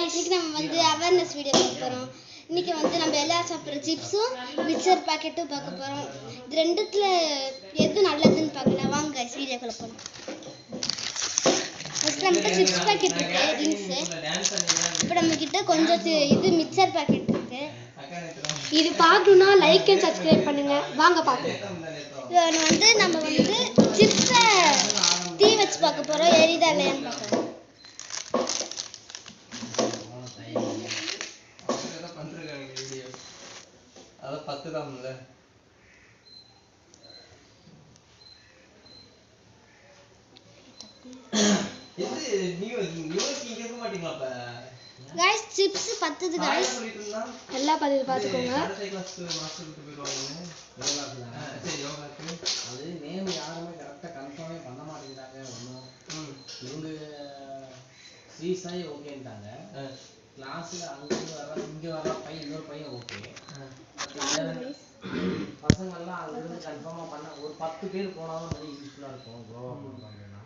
Guys இன்னைக்கு நம்ம வந்து அவேர்னஸ் வீடியோ பார்க்க போறோம். இன்னைக்கு வந்து நம்ம எல்லாரும் சாப்பிடுற சிப்ஸும் மிக்சர் பாக்கெட்டும் பார்க்க போறோம். இது ரெண்டுத்துல எது நல்லதுன்னு பார்க்கலாம். வாங்க गाइस வீடியோக்குள்ள போலாம். ஃபர்ஸ்ட் நம்ம சிப்ஸ் பாக்கெட் இருக்கு ரிங்ஸ். இப்போ நம்ம கிட்ட கொஞ்சம் இது மிக்சர் பாக்கெட் இருக்கு. இது பார்க்கணும்னா லைக் அண்ட் சப்ஸ்கிரைப் பண்ணுங்க. வாங்க பார்க்கலாம். இது வந்து நம்ம வந்து சிப்ஸை தீ வச்சு பார்க்க போறோம். எரியுதா இல்லையான்னு பார்க்கலாம். அத 10 தான்ல இது நீங்க கேட்க மாட்டீங்களா அப்ப गाइस சிப்ஸ் 10 गाइस எல்லா பதிவு பாத்துக்கோங்க. கடைசி கிளாஸ் மாஸ்டர் கிட்ட போயிடுவாங்க சரி யோகாக்கு அது நேம் யாருமே கரெக்டா கன்ஃபார்மே பண்ண மாட்டேங்கிறாங்க ஒண்ணும். இவங்க ஸ்ரீ சாய் ஓகேன்ட்டாங்க. கிளாஸ்ல அங்க வர இங்க வர பையன் இன்னொரு பையன் ஓகே. பசங்க எல்லாம் அது வந்து கன்ஃபார்மா பண்ண ஒரு 10 பேர் போனாலும் வந்து யூஸ்ஃபுல்லா இருக்கும். கோவா போறாங்கன்னா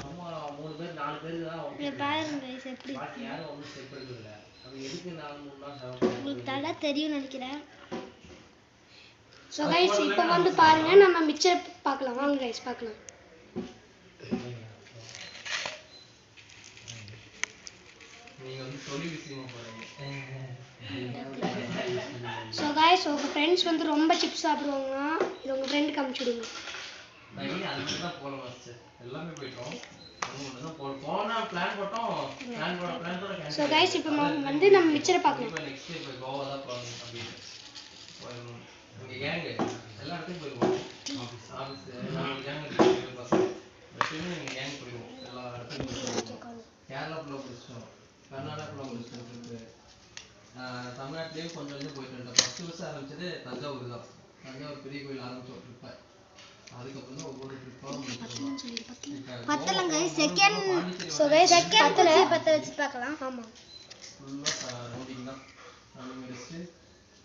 நம்ம 3 பேர் 4 பேர் தான் ஓகே. பாருங்க गाइस எப்படி பாக்கி யாரும் ஒண்ணும் ஸ்டெப் எடுக்கல. அது எதுக்கு 4 3 நாள் உங்களுக்கு தடா தெரியும் நினைக்கிறேன். சோ गाइस இப்போ வந்து பாருங்க நம்ம மிக்சர் பார்க்கலாம். வாங்க गाइस பார்க்கலாம். நீங்க வந்து சொல்லி விஷயமா போறீங்க. சோ गाइस உங்க फ्रेंड्स வந்து ரொம்ப சிப்ஸ் சாப்பிடுவாங்க. இது உங்க ஃப்ரெண்ட் காமிச்சிடுங்க. நான் அதுக்கு தான் போல மாஸ்டர் எல்லாமே போய்ட்டோம். போனா பிளான் போட்டோம். பிளான் போட சோ गाइस இப்போ வந்து நம்ம மிக்சரை பார்க்கலாம். இப்போ நெக்ஸ்ட் இப்போ கோவா தான் போறோம் அப்படி போறோம். இங்க கேங் எல்லா இடத்துக்கும் போய்டுவோம். ஆபீஸ் நாலு கேங் இருக்கு பசங்க. வெற்றியும் இங்க கேங் போய்டுவோம். எல்லா இடத்துக்கும் கேரளா ஃபுல்லா போயிடுச்சோம். கர்நாடகா ஃபுல்லா போயிடுச்சு. தமிழ்நாட்டிலேயே கொஞ்சம் போயிட்டு இருந்தோம். ஃபர்ஸ்ட் வருஷம் ஆரம்பிச்சது தஞ்சாவூர் தான். தஞ்சாவூர் பெரிய கோயில் ஆரம்பிச்சோம் ட்ரிப்பை. அதுக்கப்புறம் தான் ஒவ்வொரு ட்ரிப்பாகவும் பத்தலாம் गाइस செகண்ட் சோ गाइस பத்தல 10 வச்சு பார்க்கலாம். ஆமா ஃபுல்லா ரவுண்டிங் தான். ரவுண்டிங் முடிச்சு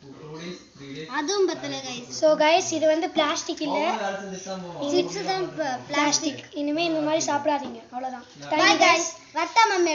2 days 3 days அதுவும் பத்தல गाइस. சோ गाइस இது வந்து பிளாஸ்டிக் இல்ல. சிப்ஸ் தான் பிளாஸ்டிக். இனிமே இந்த மாதிரி சாப்பிடாதீங்க. அவ்வளவுதான். By guys வட்டா mummy